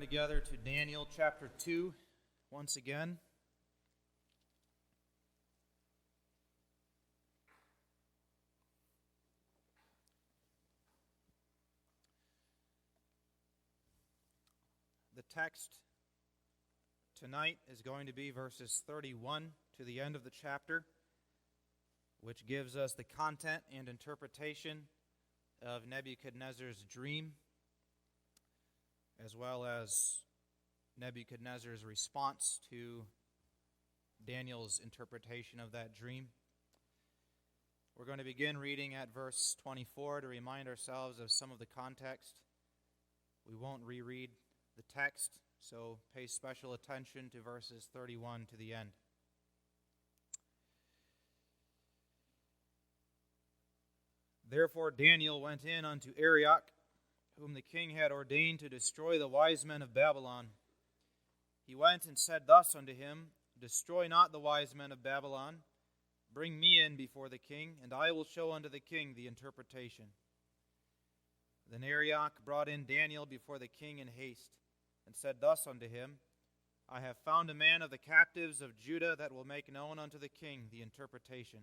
Together to Daniel chapter 2 once again. The text tonight is going to be verses 31 to the end of the chapter, which gives us the content and interpretation of Nebuchadnezzar's dream, as well as Nebuchadnezzar's response to Daniel's interpretation of that dream. We're going to begin reading at verse 24 to remind ourselves of some of the context. We won't reread the text, so pay special attention to verses 31 to the end. Therefore Daniel went in unto Arioch, whom the king had ordained to destroy the wise men of Babylon. He went and said thus unto him, Destroy not the wise men of Babylon. Bring me in before the king, and I will show unto the king the interpretation. Then Arioch brought in Daniel before the king in haste, and said thus unto him, I have found a man of the captives of Judah that will make known unto the king the interpretation.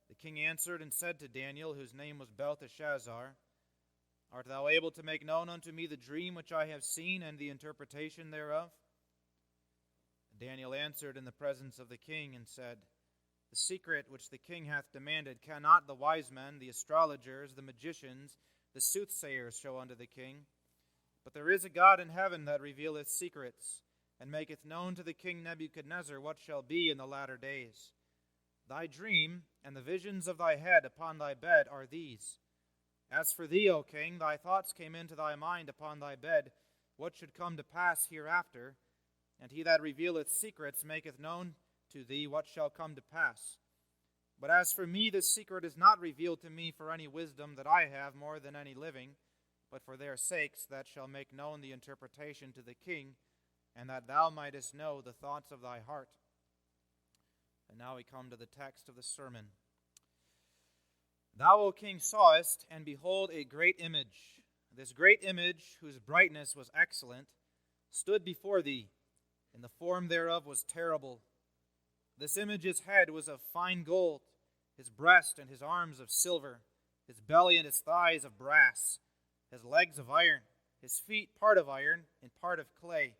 The king answered and said to Daniel, whose name was Belteshazzar, Art thou able to make known unto me the dream which I have seen, and the interpretation thereof? Daniel answered in the presence of the king, and said, The secret which the king hath demanded cannot the wise men, the astrologers, the magicians, the soothsayers show unto the king. But there is a God in heaven that revealeth secrets, and maketh known to the king Nebuchadnezzar what shall be in the latter days. Thy dream and the visions of thy head upon thy bed are these. As for thee, O king, thy thoughts came into thy mind upon thy bed, what should come to pass hereafter, and he that revealeth secrets maketh known to thee what shall come to pass. But as for me, this secret is not revealed to me for any wisdom that I have more than any living, but for their sakes that shall make known the interpretation to the king, and that thou mightest know the thoughts of thy heart. And now we come to the text of the sermon. Thou, O king, sawest, and behold, a great image. This great image, whose brightness was excellent, stood before thee, and the form thereof was terrible. This image's head was of fine gold, his breast and his arms of silver, his belly and his thighs of brass, his legs of iron, his feet part of iron and part of clay.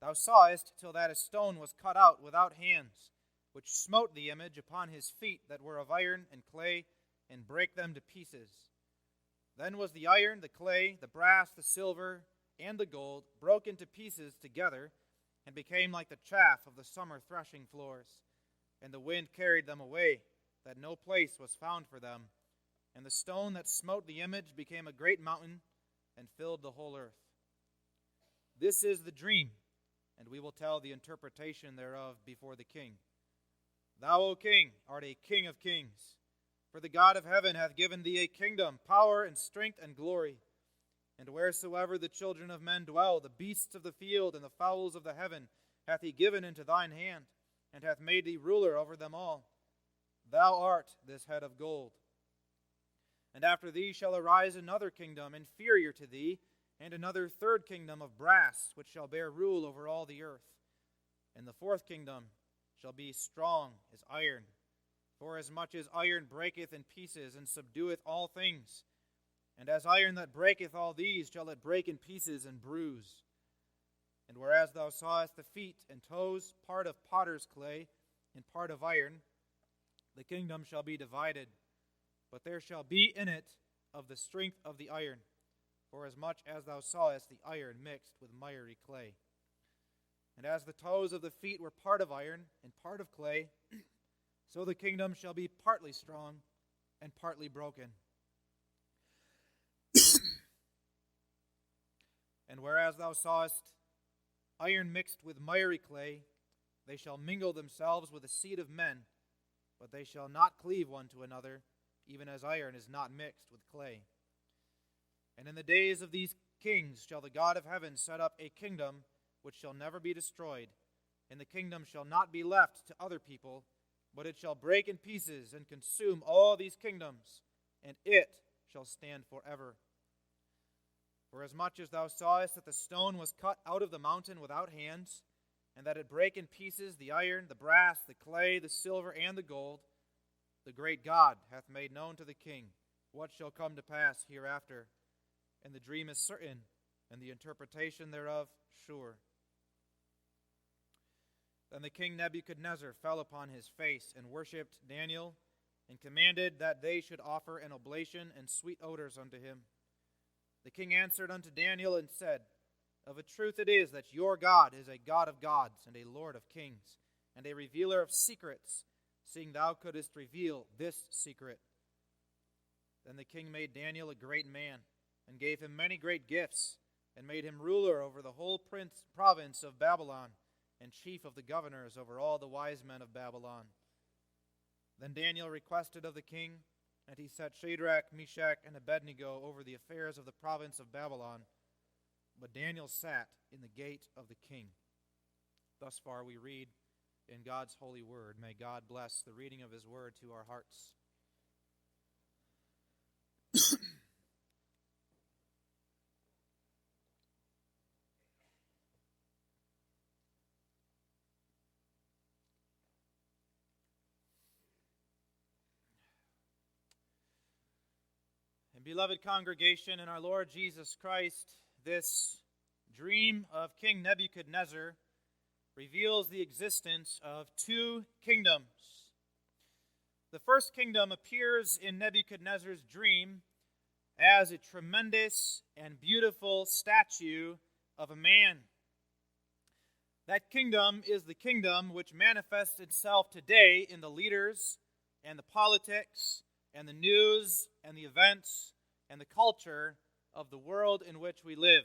Thou sawest till that a stone was cut out without hands, which smote the image upon his feet that were of iron and clay, and brake them to pieces. Then was the iron, the clay, the brass, the silver, and the gold broken to pieces together, and became like the chaff of the summer threshing floors. And the wind carried them away, that no place was found for them. And the stone that smote the image became a great mountain, and filled the whole earth. This is the dream, and we will tell the interpretation thereof before the king. Thou, O king, art a king of kings. For the God of heaven hath given thee a kingdom, power, and strength, and glory. And wheresoever the children of men dwell, the beasts of the field and the fowls of the heaven hath he given into thine hand, and hath made thee ruler over them all. Thou art this head of gold. And after thee shall arise another kingdom inferior to thee, and another third kingdom of brass, which shall bear rule over all the earth. And the fourth kingdom shall be strong as iron. For as much as iron breaketh in pieces, and subdueth all things, and as iron that breaketh all these, shall it break in pieces and bruise. And whereas thou sawest the feet and toes, part of potter's clay, and part of iron, the kingdom shall be divided, but there shall be in it of the strength of the iron, for as much as thou sawest the iron mixed with miry clay. And as the toes of the feet were part of iron, and part of clay, so the kingdom shall be partly strong and partly broken. And whereas thou sawest iron mixed with miry clay, they shall mingle themselves with the seed of men, but they shall not cleave one to another, even as iron is not mixed with clay. And in the days of these kings shall the God of heaven set up a kingdom which shall never be destroyed, and the kingdom shall not be left to other people, but it shall break in pieces and consume all these kingdoms, and it shall stand forever. Forasmuch as thou sawest that the stone was cut out of the mountain without hands, and that it brake in pieces the iron, the brass, the clay, the silver, and the gold, the great God hath made known to the king what shall come to pass hereafter. And the dream is certain, and the interpretation thereof sure. Then the king Nebuchadnezzar fell upon his face, and worshipped Daniel, and commanded that they should offer an oblation and sweet odors unto him. The king answered unto Daniel and said, Of a truth it is that your God is a God of gods, and a Lord of kings, and a revealer of secrets, seeing thou couldst reveal this secret. Then the king made Daniel a great man, and gave him many great gifts, and made him ruler over the whole province of Babylon, and chief of the governors over all the wise men of Babylon. Then Daniel requested of the king, and he set Shadrach, Meshach, and Abednego over the affairs of the province of Babylon. But Daniel sat in the gate of the king. Thus far we read in God's holy word. May God bless the reading of his word to our hearts. And beloved congregation in our Lord Jesus Christ, this dream of King Nebuchadnezzar reveals the existence of two kingdoms. The first kingdom appears in Nebuchadnezzar's dream as a tremendous and beautiful statue of a man. That kingdom is the kingdom which manifests itself today in the leaders and the politics and the news and the events and the culture of the world in which we live.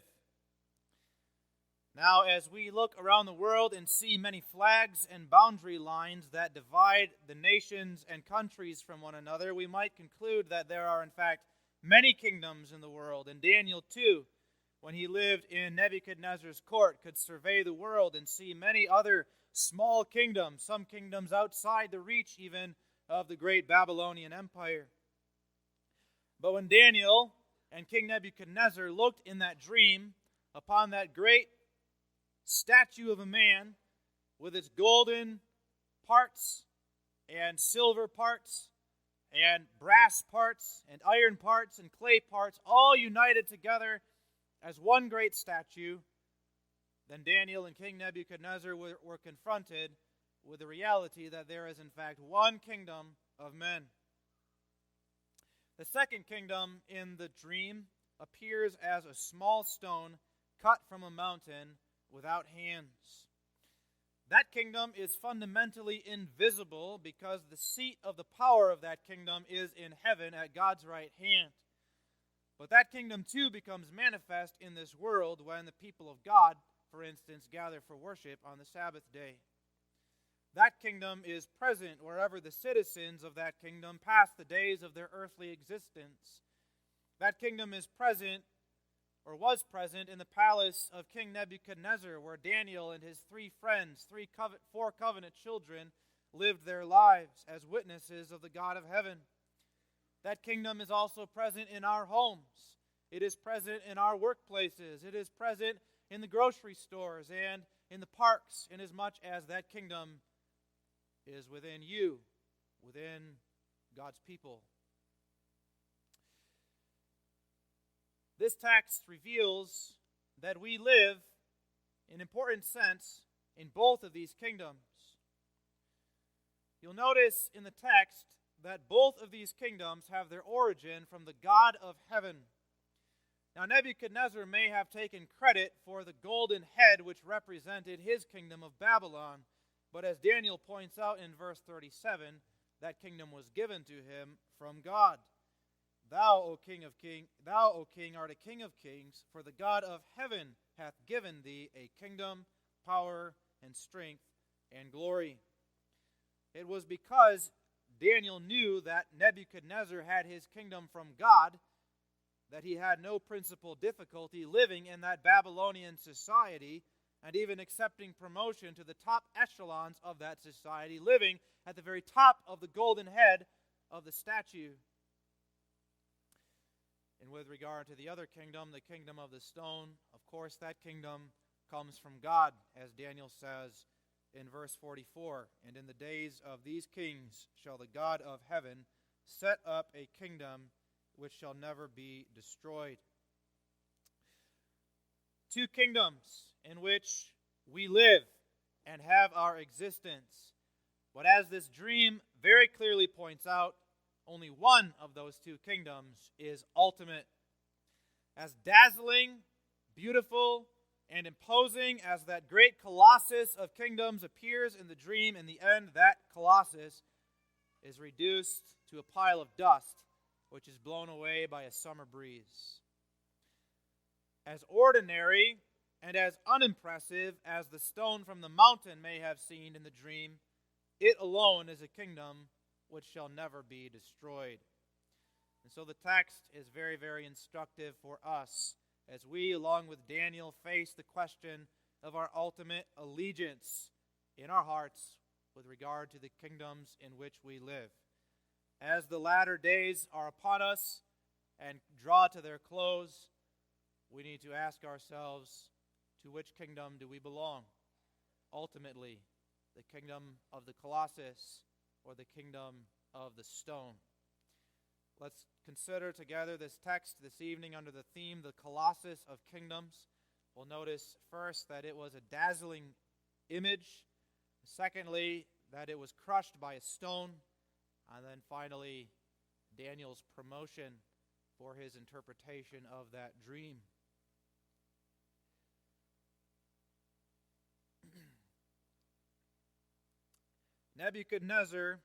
Now, as we look around the world and see many flags and boundary lines that divide the nations and countries from one another, we might conclude that there are, in fact, many kingdoms in the world. And Daniel, too, when he lived in Nebuchadnezzar's court, could survey the world and see many other small kingdoms, some kingdoms outside the reach even of the great Babylonian Empire. But when Daniel and King Nebuchadnezzar looked in that dream upon that great statue of a man with its golden parts and silver parts and brass parts and iron parts and clay parts, all united together as one great statue, then Daniel and King Nebuchadnezzar were confronted with the reality that there is in fact one kingdom of men. The second kingdom in the dream appears as a small stone cut from a mountain without hands. That kingdom is fundamentally invisible because the seat of the power of that kingdom is in heaven at God's right hand. But that kingdom too becomes manifest in this world when the people of God, for instance, gather for worship on the Sabbath day. That kingdom is present wherever the citizens of that kingdom pass the days of their earthly existence. That kingdom is present, or was present, in the palace of King Nebuchadnezzar, where Daniel and his three friends, four covenant children, lived their lives as witnesses of the God of heaven. That kingdom is also present in our homes. It is present in our workplaces. It is present in the grocery stores and in the parks, inasmuch as that kingdom is within you, within God's people. This text reveals that we live, in an important sense, in both of these kingdoms. You'll notice in the text that both of these kingdoms have their origin from the God of heaven. Now, Nebuchadnezzar may have taken credit for the golden head which represented his kingdom of Babylon, but as Daniel points out in verse 37, that kingdom was given to him from God. Thou, O King, art a King of kings, for the God of heaven hath given thee a kingdom, power, and strength, and glory. It was because Daniel knew that Nebuchadnezzar had his kingdom from God that he had no principal difficulty living in that Babylonian society and even accepting promotion to the top echelons of that society, living at the very top of the golden head of the statue. And with regard to the other kingdom, the kingdom of the stone, of course, that kingdom comes from God, as Daniel says in verse 44. And in the days of these kings shall the God of heaven set up a kingdom which shall never be destroyed. Two kingdoms in which we live and have our existence. But as this dream very clearly points out, only one of those two kingdoms is ultimate. As dazzling, beautiful, and imposing as that great Colossus of Kingdoms appears in the dream, in the end, that Colossus is reduced to a pile of dust, which is blown away by a summer breeze. As ordinary and as unimpressive as the stone from the mountain may have seemed in the dream, it alone is a kingdom which shall never be destroyed. And so the text is very, very instructive for us as we, along with Daniel, face the question of our ultimate allegiance in our hearts with regard to the kingdoms in which we live. As the latter days are upon us and draw to their close, we need to ask ourselves, to which kingdom do we belong? Ultimately, the kingdom of the Colossus or the kingdom of the stone? Let's consider together this text this evening under the theme, the Colossus of Kingdoms. We'll notice first that it was a dazzling image. Secondly, that it was crushed by a stone. And then finally, Daniel's promotion for his interpretation of that dream. Nebuchadnezzar,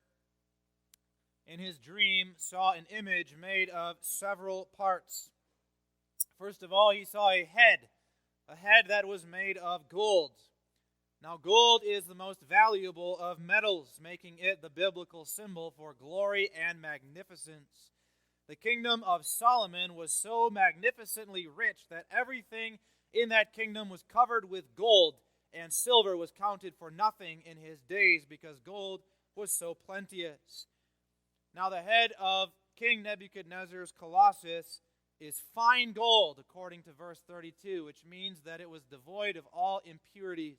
in his dream, saw an image made of several parts. First of all, he saw a head that was made of gold. Now, gold is the most valuable of metals, making it the biblical symbol for glory and magnificence. The kingdom of Solomon was so magnificently rich that everything in that kingdom was covered with gold, and silver was counted for nothing in his days because gold was so plenteous. Now the head of King Nebuchadnezzar's Colossus is fine gold, according to verse 32, which means that it was devoid of all impurities.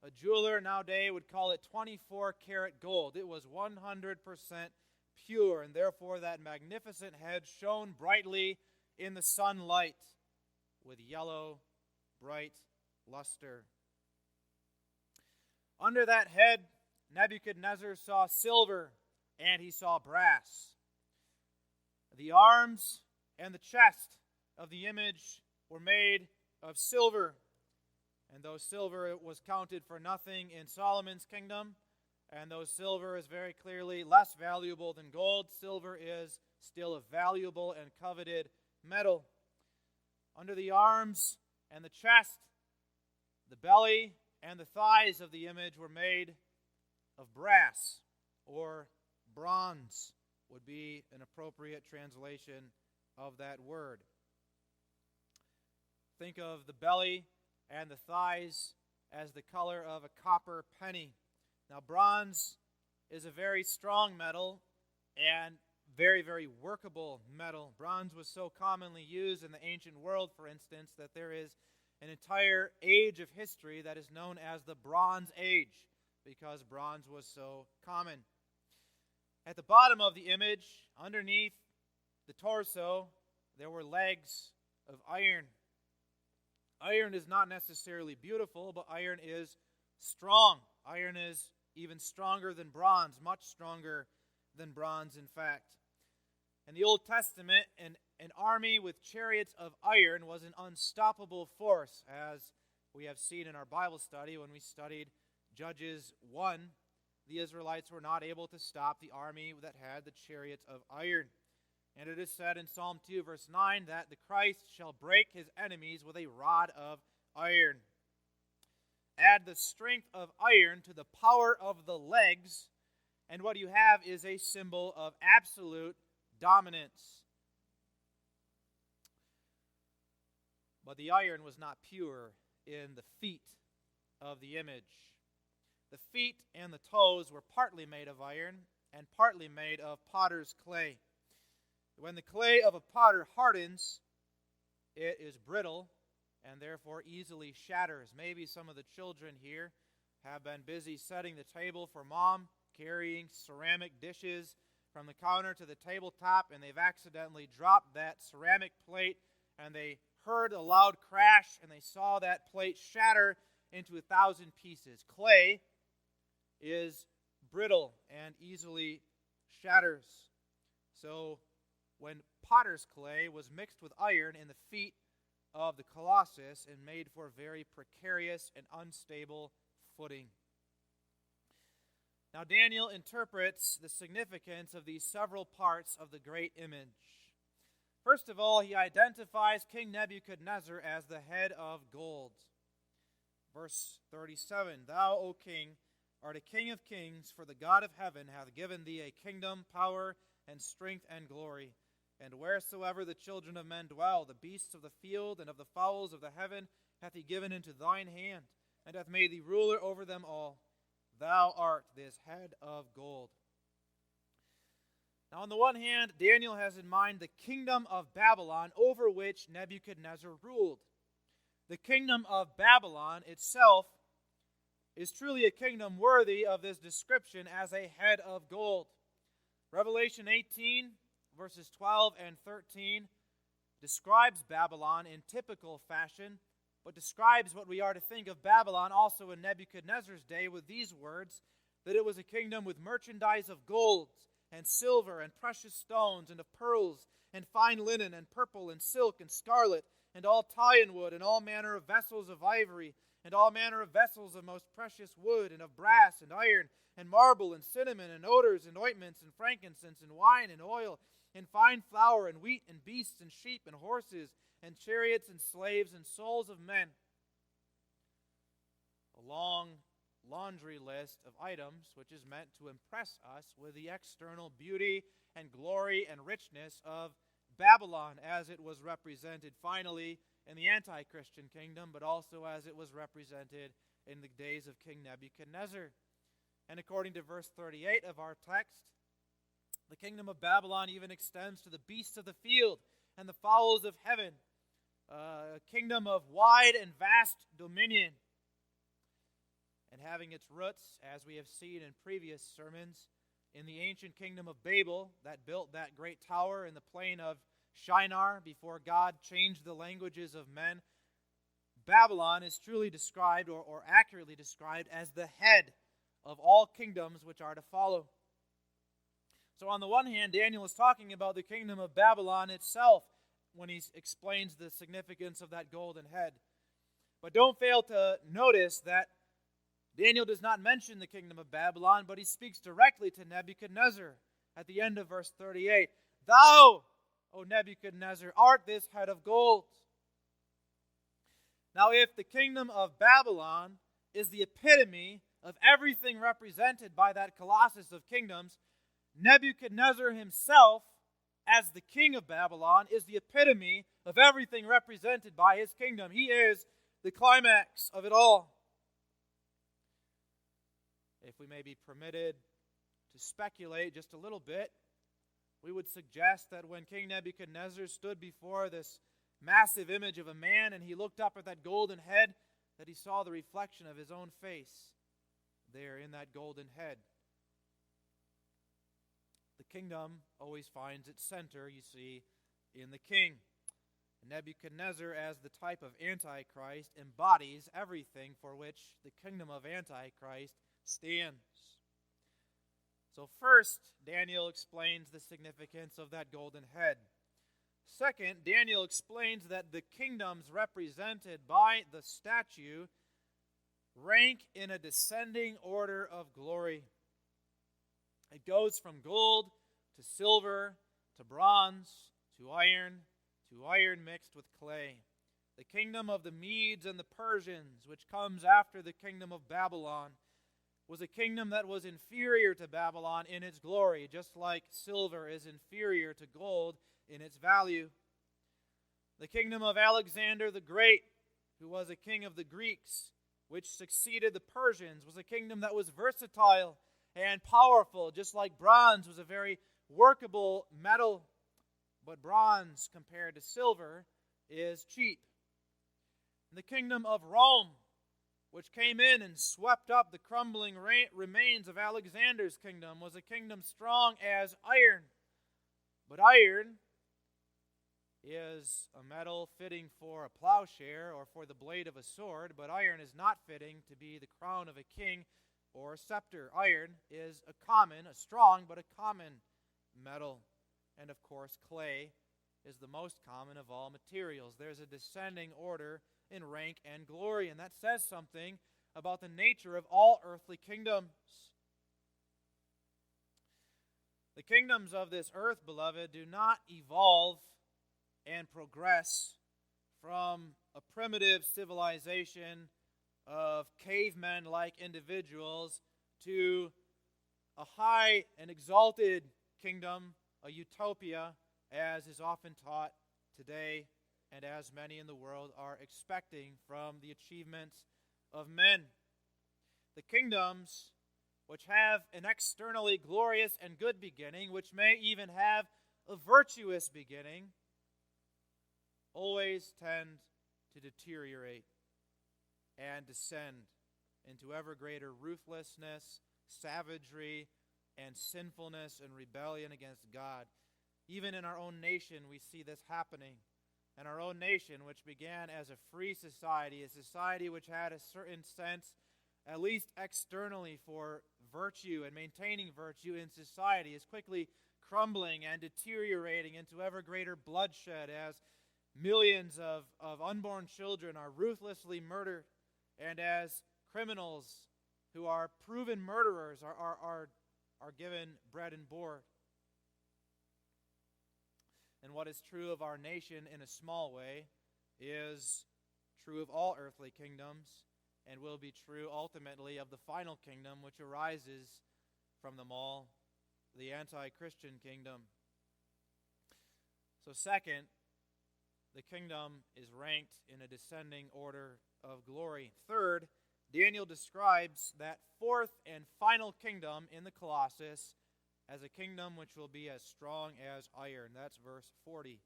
A jeweler nowadays would call it 24-karat gold. It was 100% pure, and therefore that magnificent head shone brightly in the sunlight with yellow, bright luster. Under that head, Nebuchadnezzar saw silver and he saw brass. The arms and the chest of the image were made of silver, and though silver was counted for nothing in Solomon's kingdom, and though silver is very clearly less valuable than gold, silver is still a valuable and coveted metal. Under the arms and the chest, the belly and the thighs of the image were made of brass, or bronze would be an appropriate translation of that word. Think of the belly and the thighs as the color of a copper penny. Now, bronze is a very strong metal and very, very workable metal. Bronze was so commonly used in the ancient world, for instance, that there is an entire age of history that is known as the Bronze Age, because bronze was so common. At the bottom of the image, underneath the torso, there were legs of iron. Iron is not necessarily beautiful, but iron is strong. Iron is even stronger than bronze, much stronger than bronze, in fact. In the Old Testament, an army with chariots of iron was an unstoppable force, as we have seen in our Bible study when we studied Judges 1. The Israelites were not able to stop the army that had the chariots of iron. And it is said in Psalm 2, verse 9, that the Christ shall break his enemies with a rod of iron. Add the strength of iron to the power of the legs, and what you have is a symbol of absolute dominance. But the iron was not pure in the feet of the image. The feet and the toes were partly made of iron and partly made of potter's clay. When the clay of a potter hardens, it is brittle and therefore easily shatters. Maybe some of the children here have been busy setting the table for Mom, carrying ceramic dishes from the counter to the tabletop, and they've accidentally dropped that ceramic plate, and they heard a loud crash, and they saw that plate shatter into 1,000 pieces. Clay is brittle and easily shatters. So when potter's clay was mixed with iron in the feet of the Colossus, it made for very precarious and unstable footing. Now Daniel interprets the significance of these several parts of the great image. First of all, he identifies King Nebuchadnezzar as the head of gold. Verse 37, Thou, O king, art a king of kings, for the God of heaven hath given thee a kingdom, power, and strength, and glory. And wheresoever the children of men dwell, the beasts of the field and of the fowls of the heaven hath he given into thine hand, and hath made thee ruler over them all. Thou art this head of gold. Now, on the one hand, Daniel has in mind the kingdom of Babylon over which Nebuchadnezzar ruled. The kingdom of Babylon itself is truly a kingdom worthy of this description as a head of gold. Revelation 18, verses 12 and 13, describes Babylon in typical fashion, but describes what we are to think of Babylon also in Nebuchadnezzar's day with these words, that it was a kingdom with merchandise of gold and silver and precious stones and of pearls and fine linen and purple and silk and scarlet and all tie and wood and all manner of vessels of ivory and all manner of vessels of most precious wood and of brass and iron and marble and cinnamon and odors and ointments and frankincense and wine and oil and fine flour and wheat and beasts and sheep and horses and chariots and slaves and souls of men. A long laundry list of items which is meant to impress us with the external beauty and glory and richness of Babylon as it was represented finally in the anti-Christian kingdom, but also as it was represented in the days of King Nebuchadnezzar. And according to verse 38 of our text, the kingdom of Babylon even extends to the beasts of the field and the fowls of heaven, a kingdom of wide and vast dominion. And having its roots, as we have seen in previous sermons, in the ancient kingdom of Babel that built that great tower in the plain of Shinar before God changed the languages of men, Babylon is truly described or accurately described as the head of all kingdoms which are to follow. So on the one hand, Daniel is talking about the kingdom of Babylon itself when he explains the significance of that golden head. But don't fail to notice that Daniel does not mention the kingdom of Babylon, but he speaks directly to Nebuchadnezzar at the end of verse 38. Thou, O Nebuchadnezzar, art this head of gold. Now, if the kingdom of Babylon is the epitome of everything represented by that Colossus of Kingdoms, Nebuchadnezzar himself, as the king of Babylon, is the epitome of everything represented by his kingdom. He is the climax of it all. If we may be permitted to speculate just a little bit, we would suggest that when King Nebuchadnezzar stood before this massive image of a man and he looked up at that golden head, that he saw the reflection of his own face there in that golden head. The kingdom always finds its center, you see, in the king. Nebuchadnezzar, as the type of Antichrist, embodies everything for which the kingdom of Antichrist stands. So first, Daniel explains the significance of that golden head. Second, Daniel explains that the kingdoms represented by the statue rank in a descending order of glory. It goes from gold to silver to bronze to iron mixed with clay. The kingdom of the Medes and the Persians, which comes after the kingdom of Babylon, was a kingdom that was inferior to Babylon in its glory, just like silver is inferior to gold in its value. The kingdom of Alexander the Great, who was a king of the Greeks, which succeeded the Persians, was a kingdom that was versatile and powerful, just like bronze was a very workable metal. but bronze compared to silver is cheap. The kingdom of Rome, which came in and swept up the crumbling remains of Alexander's kingdom, was a kingdom strong as iron. But iron is a metal fitting for a plowshare or for the blade of a sword, but iron is not fitting to be the crown of a king or a scepter. Iron is a strong but a common metal. And of course, clay is the most common of all materials. There's a descending order in rank and glory, and that says something about the nature of all earthly kingdoms. The kingdoms of this earth, beloved, do not evolve and progress from a primitive civilization of cavemen-like individuals to a high and exalted kingdom, a utopia, as is often taught today and as many in the world are expecting from the achievements of men. The kingdoms which have an externally glorious and good beginning, which may even have a virtuous beginning, always tend to deteriorate and descend into ever greater ruthlessness, savagery, and sinfulness and rebellion against God. Even in our own nation, we see this happening. And our own nation, which began as a free society, a society which had a certain sense, at least externally, for virtue and maintaining virtue in society, is quickly crumbling and deteriorating into ever greater bloodshed as millions of unborn children are ruthlessly murdered, and as criminals who are proven murderers are given bread and board. And what is true of our nation in a small way is true of all earthly kingdoms and will be true ultimately of the final kingdom which arises from them all, the anti-Christian kingdom. So second, the kingdom is ranked in a descending order of glory. Third, Daniel describes that fourth and final kingdom in the Colossus as a kingdom which will be as strong as iron. That's verse 40.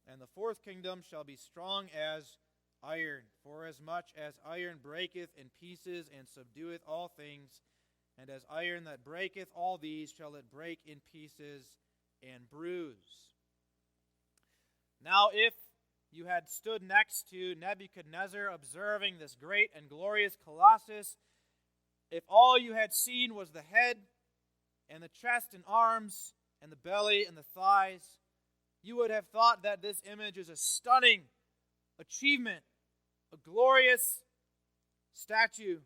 And the fourth kingdom shall be strong as iron, forasmuch as iron breaketh in pieces and subdueth all things, and as iron that breaketh all these shall it break in pieces and bruise. Now if you had stood next to Nebuchadnezzar observing this great and glorious Colossus, if all you had seen was the head and the chest and arms and the belly and the thighs, you would have thought that this image is a stunning achievement, a glorious statue.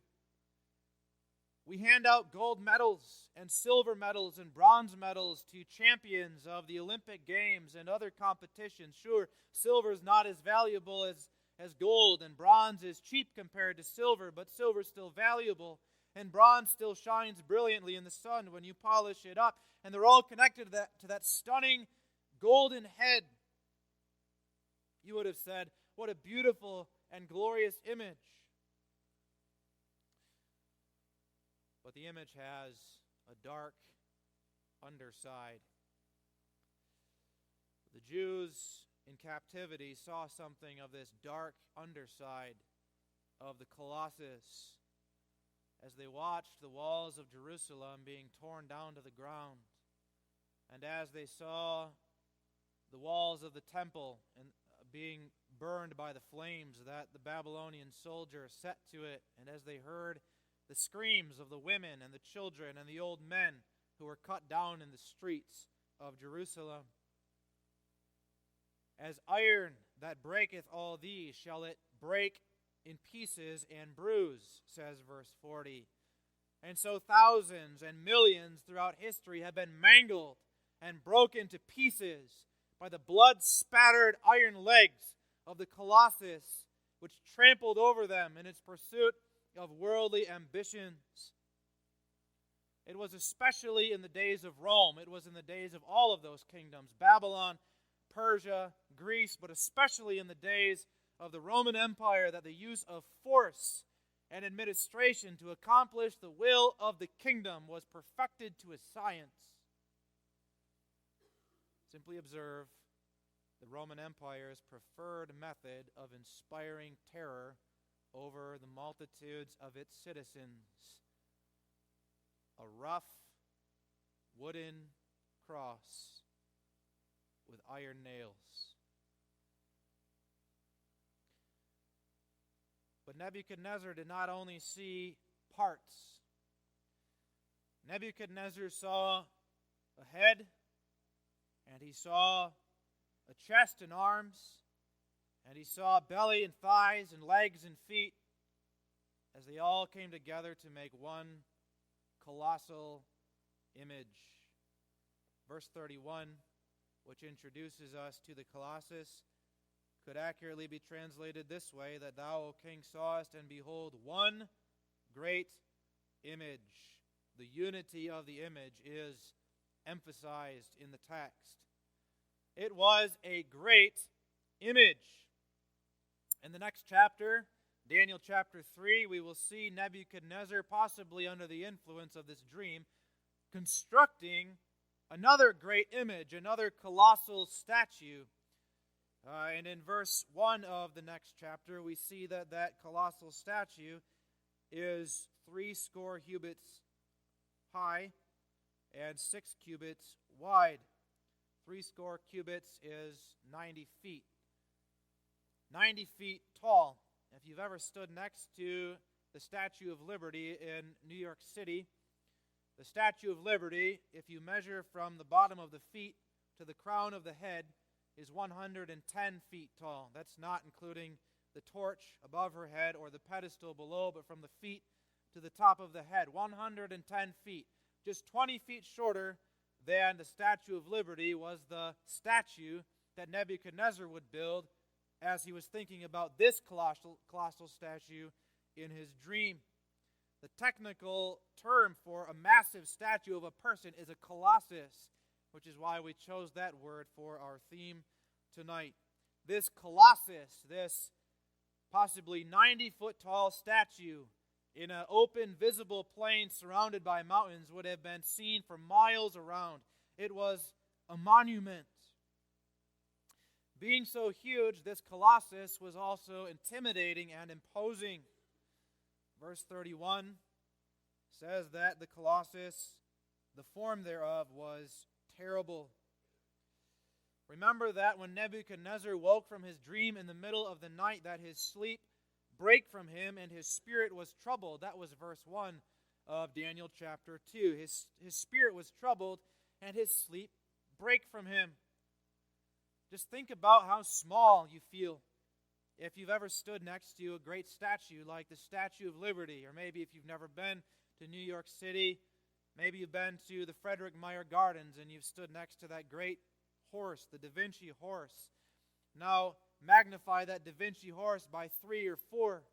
We hand out gold medals and silver medals and bronze medals to champions of the Olympic Games and other competitions. Sure, silver is not as valuable as gold, and bronze is cheap compared to silver, but silver is still valuable, and bronze still shines brilliantly in the sun when you polish it up. And they're all connected to that stunning golden head. You would have said, what a beautiful and glorious image. But the image has a dark underside. The Jews in captivity saw something of this dark underside of the Colossus as they watched the walls of Jerusalem being torn down to the ground, and as they saw the walls of the temple being burned by the flames that the Babylonian soldier set to it, and as they heard the screams of the women and the children and the old men who were cut down in the streets of Jerusalem. As iron that breaketh all these, shall it break in pieces and bruise, says verse 40. And so thousands and millions throughout history have been mangled and broken to pieces by the blood-spattered iron legs of the Colossus, which trampled over them in its pursuit of worldly ambitions. It was especially in the days of Rome. It was in the days of all of those kingdoms, Babylon, Persia, Greece, but especially in the days of the Roman Empire, that the use of force and administration to accomplish the will of the kingdom was perfected to a science. Simply observe the Roman Empire's preferred method of inspiring terror over the multitudes of its citizens. A rough wooden cross with iron nails. But Nebuchadnezzar did not only see parts. Nebuchadnezzar saw a head, and he saw a chest and arms, and he saw belly and thighs and legs and feet as they all came together to make one colossal image. Verse 31, which introduces us to the Colossus, could accurately be translated this way, that thou, O king, sawest, and behold, one great image. The unity of the image is emphasized in the text. It was a great image. In the next chapter, Daniel chapter 3, we will see Nebuchadnezzar, possibly under the influence of this dream, constructing another great image, another colossal statue. And in verse 1 of the next chapter, we see that colossal statue is 60 cubits high and 6 cubits wide. 60 cubits is 90 feet. 90 feet tall. If you've ever stood next to the Statue of Liberty in New York City, the Statue of Liberty, if you measure from the bottom of the feet to the crown of the head, is 110 feet tall. That's not including the torch above her head or the pedestal below, but from the feet to the top of the head, 110 feet. Just 20 feet shorter than the Statue of Liberty was the statue that Nebuchadnezzar would build as he was thinking about this colossal statue in his dream. The technical term for a massive statue of a person is a colossus, which is why we chose that word for our theme tonight. This colossus, this possibly 90-foot tall statue in an open, visible plain surrounded by mountains, would have been seen for miles around. It was a monument. Being so huge, this colossus was also intimidating and imposing. Verse 31 says that the colossus, the form thereof, was terrible. Remember that when Nebuchadnezzar woke from his dream in the middle of the night, that his sleep brake from him and his spirit was troubled. That was verse 1 of Daniel chapter 2. His spirit was troubled and his sleep brake from him. Just think about how small you feel if you've ever stood next to a great statue like the Statue of Liberty, or maybe if you've never been to New York City, maybe you've been to the Frederick Meyer Gardens and you've stood next to that great horse, the Da Vinci horse. Now, magnify that Da Vinci horse by 3 or 4,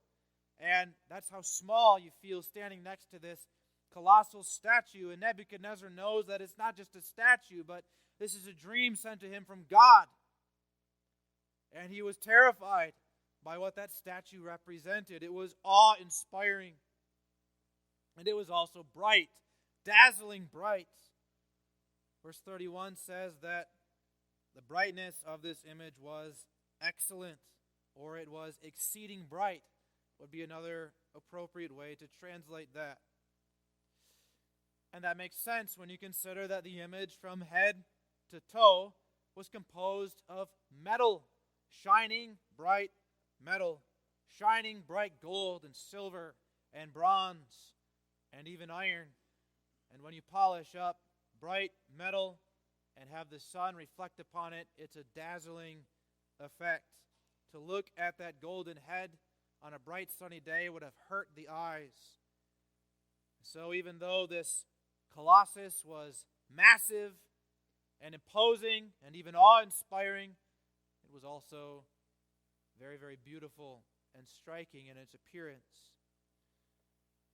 and that's how small you feel standing next to this colossal statue. And Nebuchadnezzar knows that it's not just a statue, but this is a dream sent to him from God. And he was terrified by what that statue represented. It was awe-inspiring. And it was also bright, dazzling bright. Verse 31 says that the brightness of this image was excellent, or it was exceeding bright, would be another appropriate way to translate that. And that makes sense when you consider that the image from head to toe was composed of metal, shining bright metal, shining bright gold and silver and bronze and even iron. And when you polish up bright metal and have the sun reflect upon it, it's a dazzling effect. To look at that golden head on a bright sunny day would have hurt the eyes. So even though this Colossus was massive and imposing and even awe-inspiring, it was also very, very beautiful and striking in its appearance.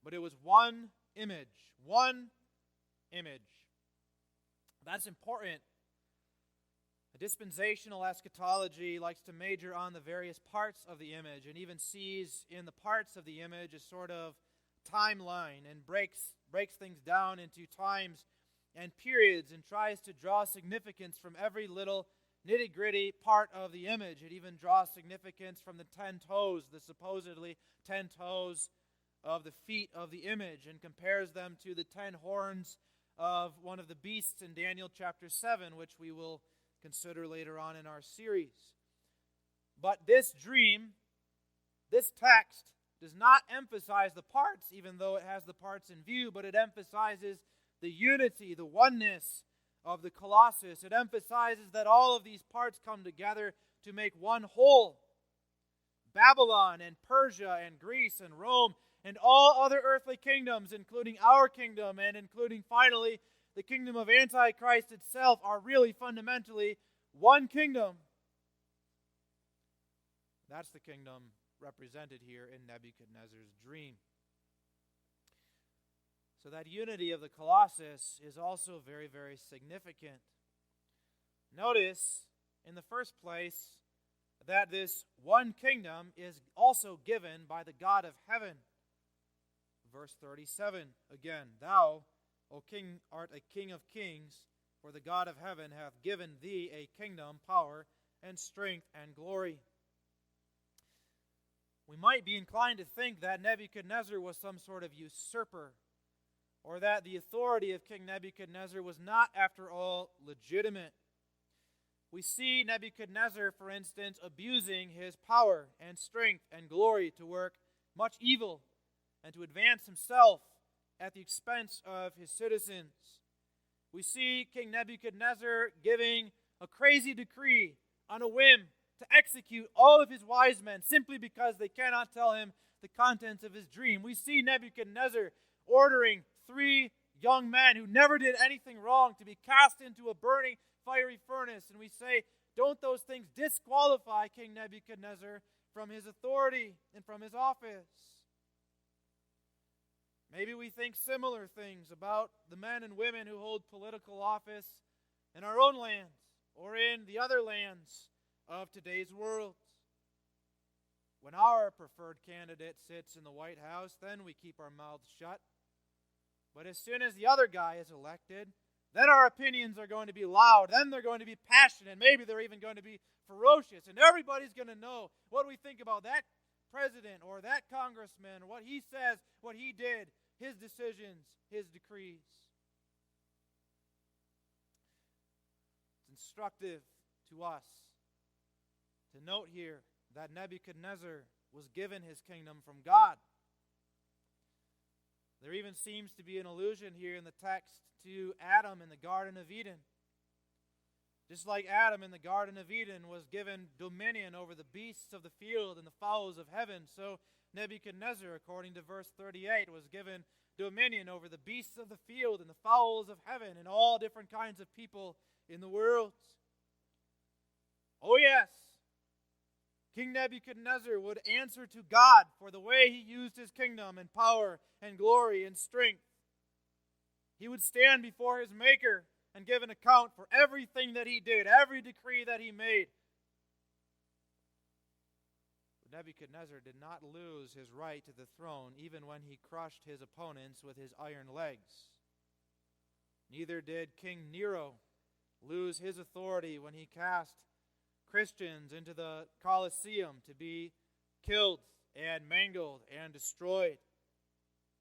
But it was one image. One image. That's important. A dispensational eschatology likes to major on the various parts of the image and even sees in the parts of the image a sort of timeline and breaks things down into times and periods and tries to draw significance from every little nitty-gritty part of the image. It even draws significance from the 10 toes, the supposedly 10 toes of the feet of the image, and compares them to the 10 horns of one of the beasts in Daniel chapter 7, which we will consider later on in our series. But this dream, this text, does not emphasize the parts, even though it has the parts in view, but it emphasizes the unity, the oneness of the Colossus. It emphasizes that all of these parts come together to make one whole. Babylon and Persia and Greece and Rome and all other earthly kingdoms, including our kingdom and including finally the kingdom of Antichrist itself, are really fundamentally one kingdom. That's the kingdom represented here in Nebuchadnezzar's dream. So that unity of the Colossus is also very, very significant. Notice, in the first place, that this one kingdom is also given by the God of heaven. Verse 37, again, Thou, O king, art a king of kings, for the God of heaven hath given thee a kingdom, power, and strength, and glory. We might be inclined to think that Nebuchadnezzar was some sort of usurper, or that the authority of King Nebuchadnezzar was not, after all, legitimate. We see Nebuchadnezzar, for instance, abusing his power and strength and glory to work much evil and to advance himself at the expense of his citizens. We see King Nebuchadnezzar giving a crazy decree on a whim to execute all of his wise men simply because they cannot tell him the contents of his dream. We see Nebuchadnezzar ordering 3 young men who never did anything wrong to be cast into a burning fiery furnace. And we say, don't those things disqualify King Nebuchadnezzar from his authority and from his office? Maybe we think similar things about the men and women who hold political office in our own lands or in the other lands of today's world. When our preferred candidate sits in the White House, then we keep our mouths shut. But as soon as the other guy is elected, then our opinions are going to be loud. Then they're going to be passionate. Maybe they're even going to be ferocious. And everybody's going to know what we think about that president or that congressman, or what he says, what he did, his decisions, his decrees. It's instructive to us to note here that Nebuchadnezzar was given his kingdom from God. There even seems to be an allusion here in the text to Adam in the Garden of Eden. Just like Adam in the Garden of Eden was given dominion over the beasts of the field and the fowls of heaven, so Nebuchadnezzar, according to verse 38, was given dominion over the beasts of the field and the fowls of heaven and all different kinds of people in the world. Oh yes, King Nebuchadnezzar would answer to God for the way he used his kingdom and power and glory and strength. He would stand before his Maker and give an account for everything that he did, every decree that he made. But Nebuchadnezzar did not lose his right to the throne even when he crushed his opponents with his iron legs. Neither did King Nero lose his authority when he cast Christians into the Colosseum to be killed and mangled and destroyed.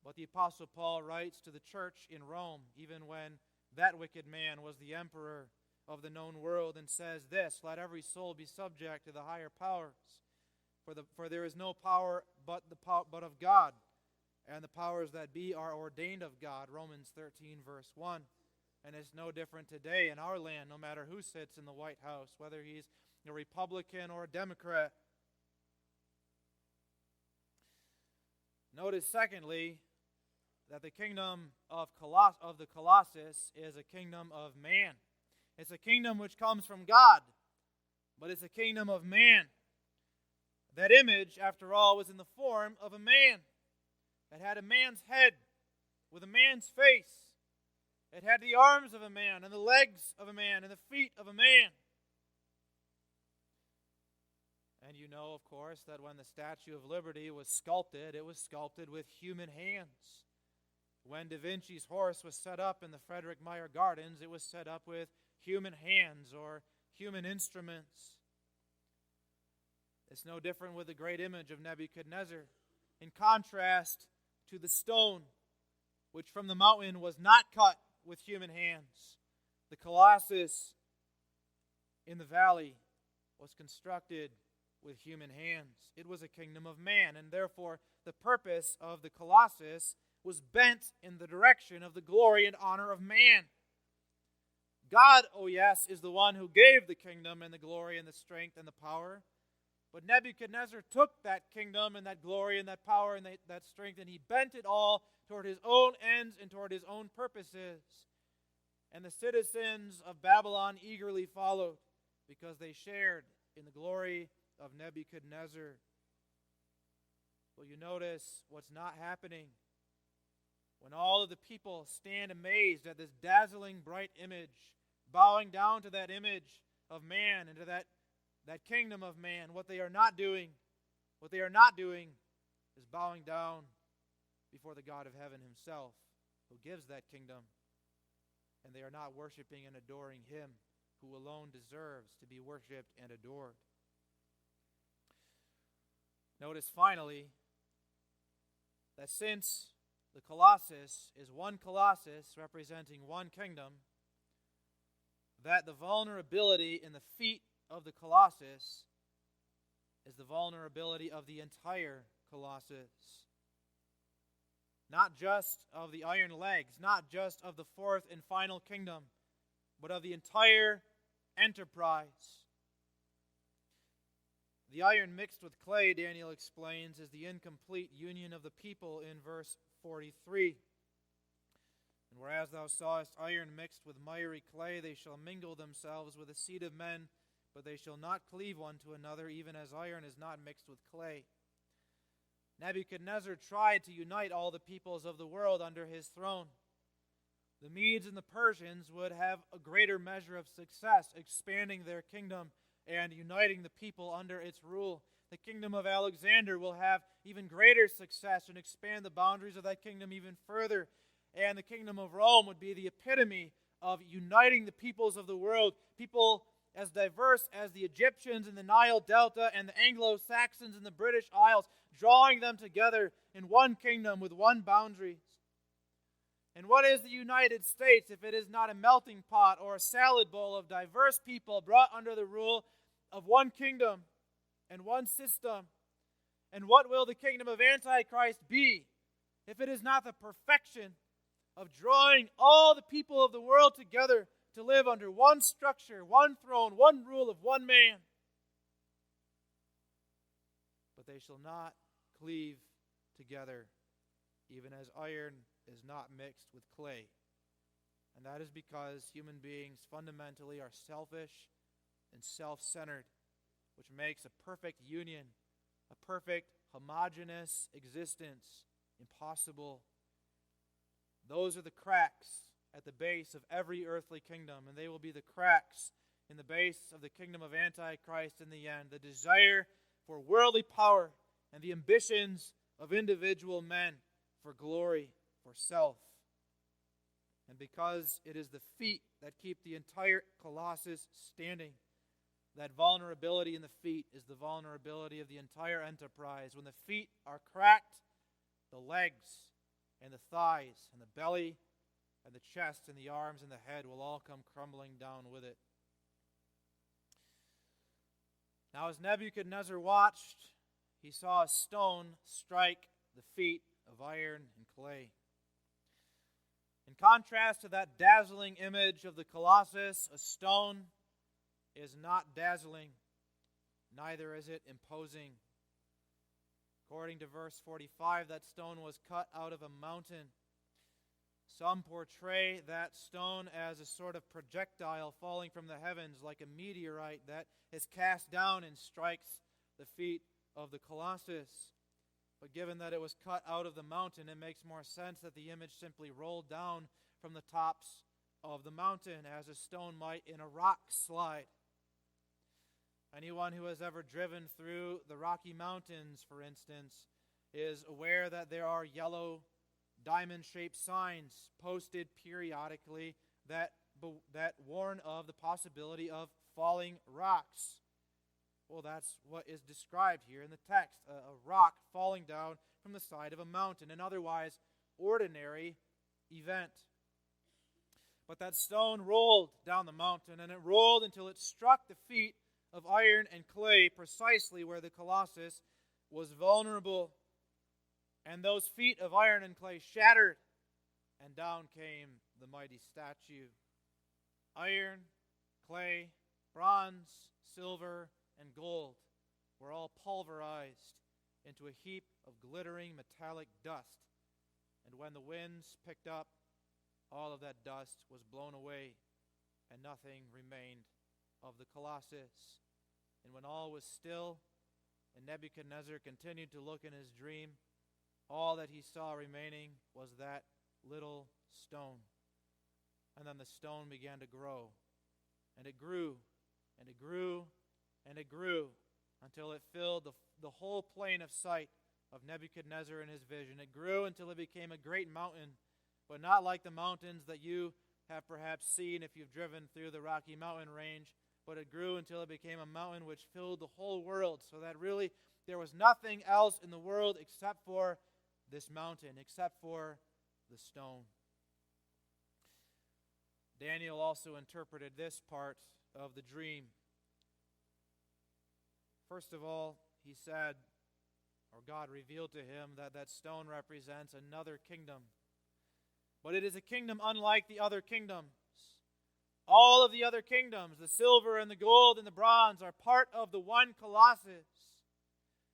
But the Apostle Paul writes to the church in Rome, even when that wicked man was the emperor of the known world, and says this, "Let every soul be subject to the higher powers, for there is no power but of God, and the powers that be are ordained of God." Romans 13, verse 1. And it's no different today in our land, no matter who sits in the White House, whether he's a Republican or a Democrat. Notice, secondly, that the kingdom of the Colossus is a kingdom of man. It's a kingdom which comes from God, but it's a kingdom of man. That image, after all, was in the form of a man. It had a man's head with a man's face. It had the arms of a man and the legs of a man and the feet of a man. And you know, of course, that when the Statue of Liberty was sculpted, it was sculpted with human hands. When Da Vinci's horse was set up in the Frederick Meyer Gardens, it was set up with human hands or human instruments. It's no different with the great image of Nebuchadnezzar. In contrast to the stone, which from the mountain was not cut with human hands, the Colossus in the valley was constructed with human hands. It was a kingdom of man, and therefore the purpose of the Colossus was bent in the direction of the glory and honor of man. God, oh yes, is the one who gave the kingdom and the glory and the strength and the power. But Nebuchadnezzar took that kingdom and that glory and that power and that strength, and he bent it all toward his own ends and toward his own purposes. And the citizens of Babylon eagerly followed because they shared in the glory of Nebuchadnezzar. Will you notice what's not happening? When all of the people stand amazed at this dazzling bright image, bowing down to that image of man and to that kingdom of man, what they are not doing is bowing down before the God of heaven himself, who gives that kingdom. And they are not worshiping and adoring him, who alone deserves to be worshipped and adored. Notice finally that since the Colossus is one Colossus representing one kingdom, that the vulnerability in the feet of the Colossus is the vulnerability of the entire Colossus. Not just of the iron legs, not just of the fourth and final kingdom, but of the entire enterprise. The iron mixed with clay, Daniel explains, is the incomplete union of the people in verse 43. And whereas thou sawest iron mixed with miry clay, they shall mingle themselves with the seed of men, but they shall not cleave one to another, even as iron is not mixed with clay. Nebuchadnezzar tried to unite all the peoples of the world under his throne. The Medes and the Persians would have a greater measure of success, expanding their kingdom and uniting the people under its rule. The kingdom of Alexander will have even greater success and expand the boundaries of that kingdom even further. And the kingdom of Rome would be the epitome of uniting the peoples of the world, people as diverse as the Egyptians in the Nile Delta and the Anglo-Saxons in the British Isles, drawing them together in one kingdom with one boundaries. And what is the United States if it is not a melting pot or a salad bowl of diverse people brought under the rule of one kingdom and one system? And what will the kingdom of Antichrist be if it is not the perfection of drawing all the people of the world together to live under one structure, one throne, one rule of one man? But they shall not cleave together, even as iron is not mixed with clay. And that is because human beings fundamentally are selfish and self-centered, which makes a perfect union, a perfect homogeneous existence impossible. Those are the cracks at the base of every earthly kingdom, and they will be the cracks in the base of the kingdom of Antichrist in the end. The desire for worldly power and the ambitions of individual men for glory, for self. And because it is the feet that keep the entire Colossus standing, that vulnerability in the feet is the vulnerability of the entire enterprise. When the feet are cracked, the legs and the thighs and the belly and the chest and the arms and the head will all come crumbling down with it. Now as Nebuchadnezzar watched, he saw a stone strike the feet of iron and clay. In contrast to that dazzling image of the Colossus, a stone is not dazzling, neither is it imposing. According to verse 45, that stone was cut out of a mountain. Some portray that stone as a sort of projectile falling from the heavens, like a meteorite that is cast down and strikes the feet of the Colossus. But given that it was cut out of the mountain, it makes more sense that the image simply rolled down from the tops of the mountain as a stone might in a rock slide. Anyone who has ever driven through the Rocky Mountains, for instance, is aware that there are yellow diamond-shaped signs posted periodically that warn of the possibility of falling rocks. Well, that's what is described here in the text, a rock falling down from the side of a mountain, an otherwise ordinary event. But that stone rolled down the mountain, and it rolled until it struck the feet of iron and clay precisely where the Colossus was vulnerable. And those feet of iron and clay shattered, and down came the mighty statue. Iron, clay, bronze, silver, and gold were all pulverized into a heap of glittering metallic dust. And when the winds picked up, all of that dust was blown away, and nothing remained of the Colossus. And when all was still, and Nebuchadnezzar continued to look in his dream, all that he saw remaining was that little stone. And then the stone began to grow, and it grew, and it grew, and it grew, until it filled the whole plain of sight of Nebuchadnezzar in his vision. It grew until it became a great mountain, but not like the mountains that you have perhaps seen if you've driven through the Rocky Mountain range, but it grew until it became a mountain which filled the whole world, so that really there was nothing else in the world except for this mountain, except for the stone. Daniel also interpreted this part of the dream. First of all, he said, or God revealed to him, that stone represents another kingdom. But it is a kingdom unlike the other kingdoms. All of the other kingdoms, the silver and the gold and the bronze, are part of the one Colossus.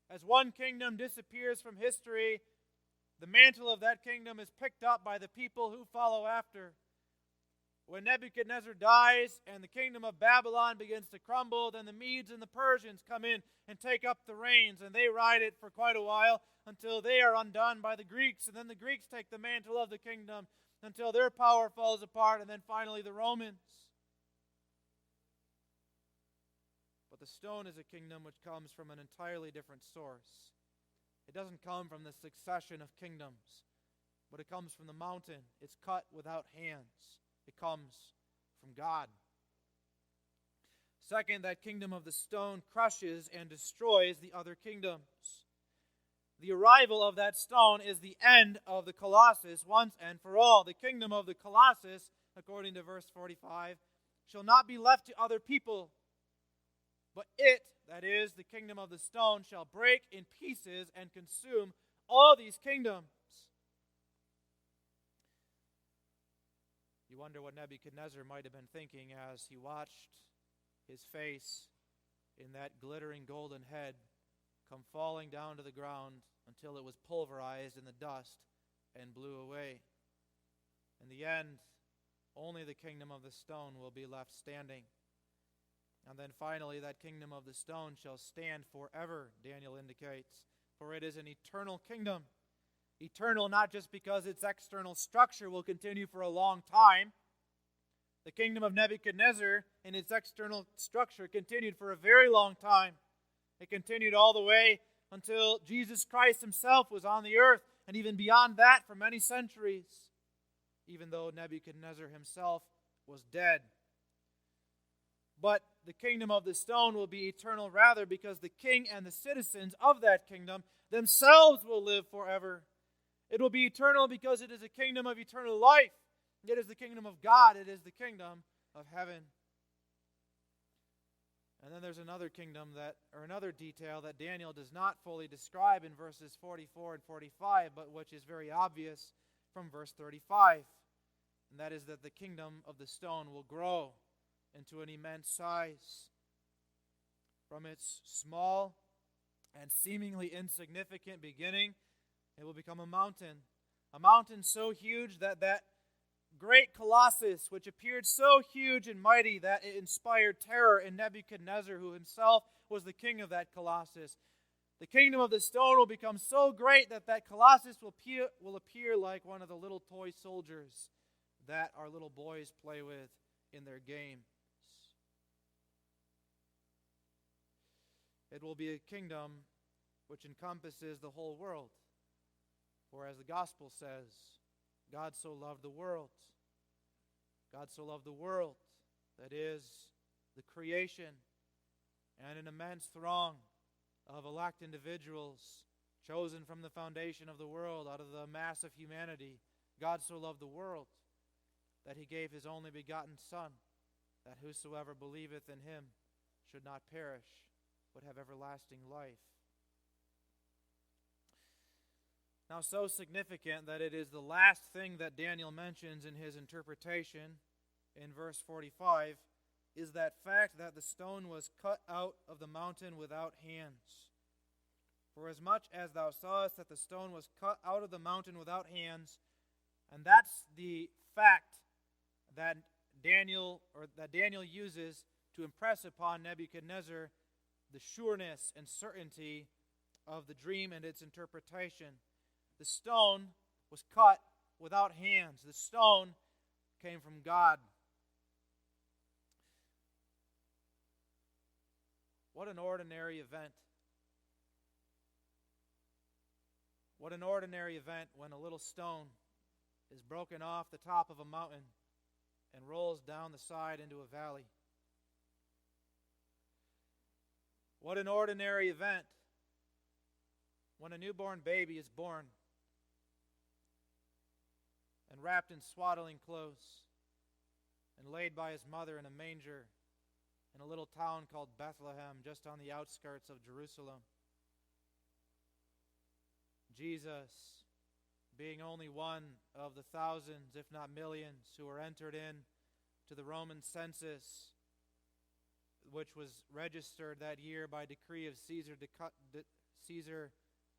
As one kingdom disappears from history, the mantle of that kingdom is picked up by the people who follow after. When Nebuchadnezzar dies and the kingdom of Babylon begins to crumble, then the Medes and the Persians come in and take up the reins, and they ride it for quite a while until they are undone by the Greeks, and then the Greeks take the mantle of the kingdom until their power falls apart, and then finally the Romans. But the stone is a kingdom which comes from an entirely different source. It doesn't come from the succession of kingdoms, but it comes from the mountain. It's cut without hands. It comes from God. Second, that kingdom of the stone crushes and destroys the other kingdoms. The arrival of that stone is the end of the Colossus once and for all. The kingdom of the Colossus, according to verse 45, shall not be left to other people, but it, that is, the kingdom of the stone, shall break in pieces and consume all these kingdoms. You wonder what Nebuchadnezzar might have been thinking as he watched his face in that glittering golden head come falling down to the ground until it was pulverized in the dust and blew away. In the end, only the kingdom of the stone will be left standing. And then finally, that kingdom of the stone shall stand forever, Daniel indicates, for it is an eternal kingdom. Eternal not just because its external structure will continue for a long time. The kingdom of Nebuchadnezzar in its external structure continued for a very long time. It continued all the way until Jesus Christ himself was on the earth, and even beyond that for many centuries, even though Nebuchadnezzar himself was dead. But the kingdom of the stone will be eternal rather because the king and the citizens of that kingdom themselves will live forever. It will be eternal because it is a kingdom of eternal life. It is the kingdom of God. It is the kingdom of heaven. And then there's another kingdom another detail that Daniel does not fully describe in verses 44 and 45, but which is very obvious from verse 35. And that is that the kingdom of the stone will grow into an immense size. From its small and seemingly insignificant beginning, it will become a mountain so huge that great Colossus, which appeared so huge and mighty that it inspired terror in Nebuchadnezzar, who himself was the king of that Colossus. The kingdom of the stone will become so great that Colossus will appear like one of the little toy soldiers that our little boys play with in their games. It will be a kingdom which encompasses the whole world. For as the gospel says, God so loved the world. God so loved the world, that is, the creation, and an immense throng of elect individuals chosen from the foundation of the world, out of the mass of humanity, God so loved the world that he gave his only begotten Son, that whosoever believeth in him should not perish, but have everlasting life. Now, so significant that it is the last thing that Daniel mentions in his interpretation in verse 45 is that fact that the stone was cut out of the mountain without hands. For as much as thou sawest that the stone was cut out of the mountain without hands, and that's the fact that Daniel uses to impress upon Nebuchadnezzar the sureness and certainty of the dream and its interpretation. The stone was cut without hands. The stone came from God. What an ordinary event. What an ordinary event when a little stone is broken off the top of a mountain and rolls down the side into a valley. What an ordinary event when a newborn baby is born and wrapped in swaddling clothes and laid by his mother in a manger in a little town called Bethlehem, just on the outskirts of Jerusalem. Jesus, being only one of the thousands, if not millions, who were entered in to the Roman census, which was registered that year by decree of Caesar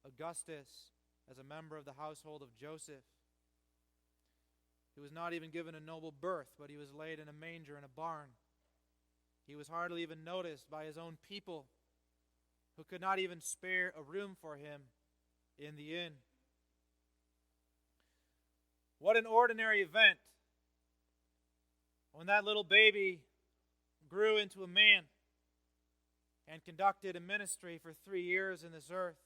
Augustus as a member of the household of Joseph. He was not even given a noble birth, but he was laid in a manger in a barn. He was hardly even noticed by his own people, who could not even spare a room for him in the inn. What an ordinary event when that little baby grew into a man and conducted a ministry for 3 years in this earth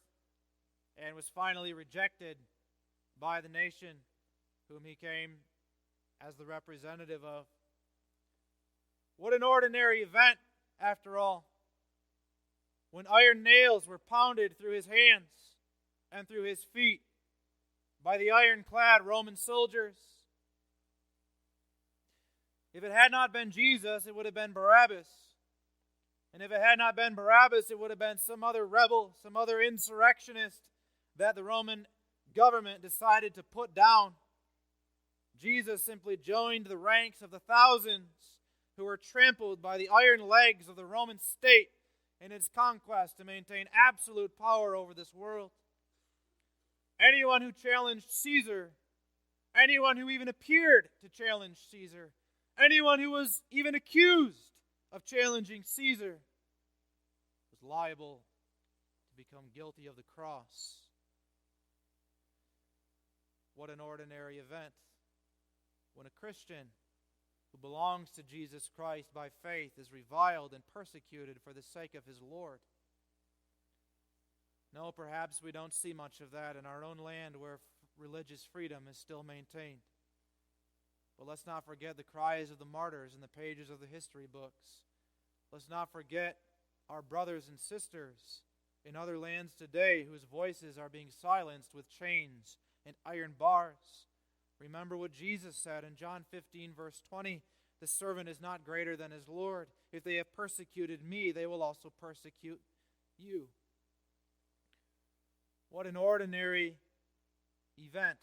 and was finally rejected by the nation whom he came as the representative of. What an ordinary event, after all, when iron nails were pounded through his hands and through his feet by the ironclad Roman soldiers. If it had not been Jesus, it would have been Barabbas. And if it had not been Barabbas, it would have been some other rebel, some other insurrectionist that the Roman government decided to put down. Jesus simply joined the ranks of the thousands who were trampled by the iron legs of the Roman state in its conquest to maintain absolute power over this world. Anyone who challenged Caesar, anyone who even appeared to challenge Caesar, anyone who was even accused of challenging Caesar was liable to become guilty of the cross. What an ordinary event when a Christian who belongs to Jesus Christ by faith is reviled and persecuted for the sake of his Lord. No, perhaps we don't see much of that in our own land where religious freedom is still maintained. But let's not forget the cries of the martyrs in the pages of the history books. Let's not forget our brothers and sisters in other lands today whose voices are being silenced with chains and iron bars. Remember what Jesus said in John 15, verse 20, "The servant is not greater than his Lord. If they have persecuted me, they will also persecute you." What an ordinary event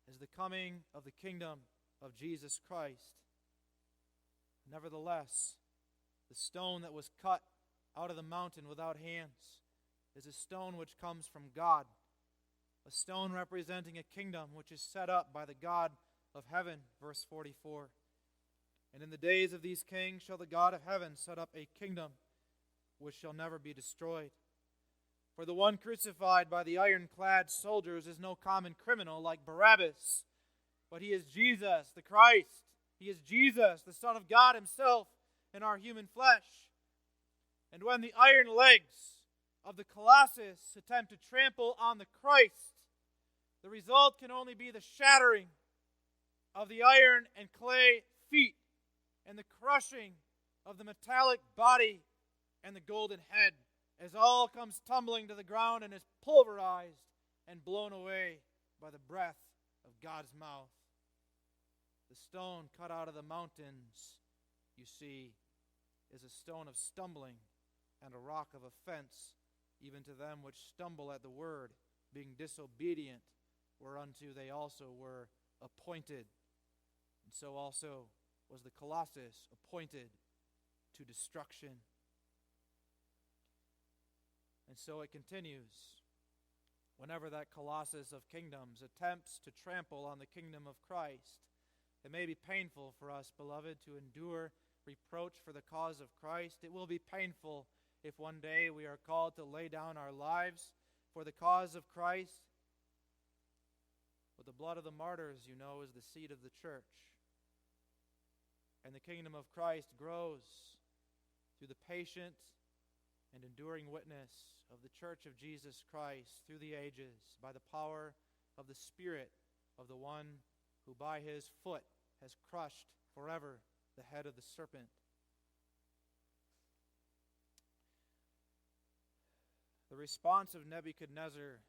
is the coming of the kingdom of Jesus Christ. Nevertheless, the stone that was cut out of the mountain without hands is a stone which comes from God, a stone representing a kingdom which is set up by the God of heaven, verse 44. "And in the days of these kings shall the God of heaven set up a kingdom which shall never be destroyed. For the one crucified by the ironclad soldiers is no common criminal like Barabbas, but he is Jesus, the Christ. He is Jesus, the Son of God himself in our human flesh. And when the iron legs of the Colossus attempt to trample on the Christ, the result can only be the shattering of the iron and clay feet and the crushing of the metallic body and the golden head, as all comes tumbling to the ground and is pulverized and blown away by the breath of God's mouth. The stone cut out of the mountains, you see, is a stone of stumbling and a rock of offense, even to them which stumble at the word, being disobedient, whereunto they also were appointed. And so also was the Colossus appointed to destruction. And so it continues. Whenever that Colossus of Kingdoms attempts to trample on the kingdom of Christ, it may be painful for us, beloved, to endure reproach for the cause of Christ. It will be painful if one day we are called to lay down our lives for the cause of Christ. But the blood of the martyrs, you know, is the seed of the church. And the kingdom of Christ grows through the patient and enduring witness of the church of Jesus Christ through the ages by the power of the Spirit of the one who by his foot has crushed forever the head of the serpent. The response of Nebuchadnezzar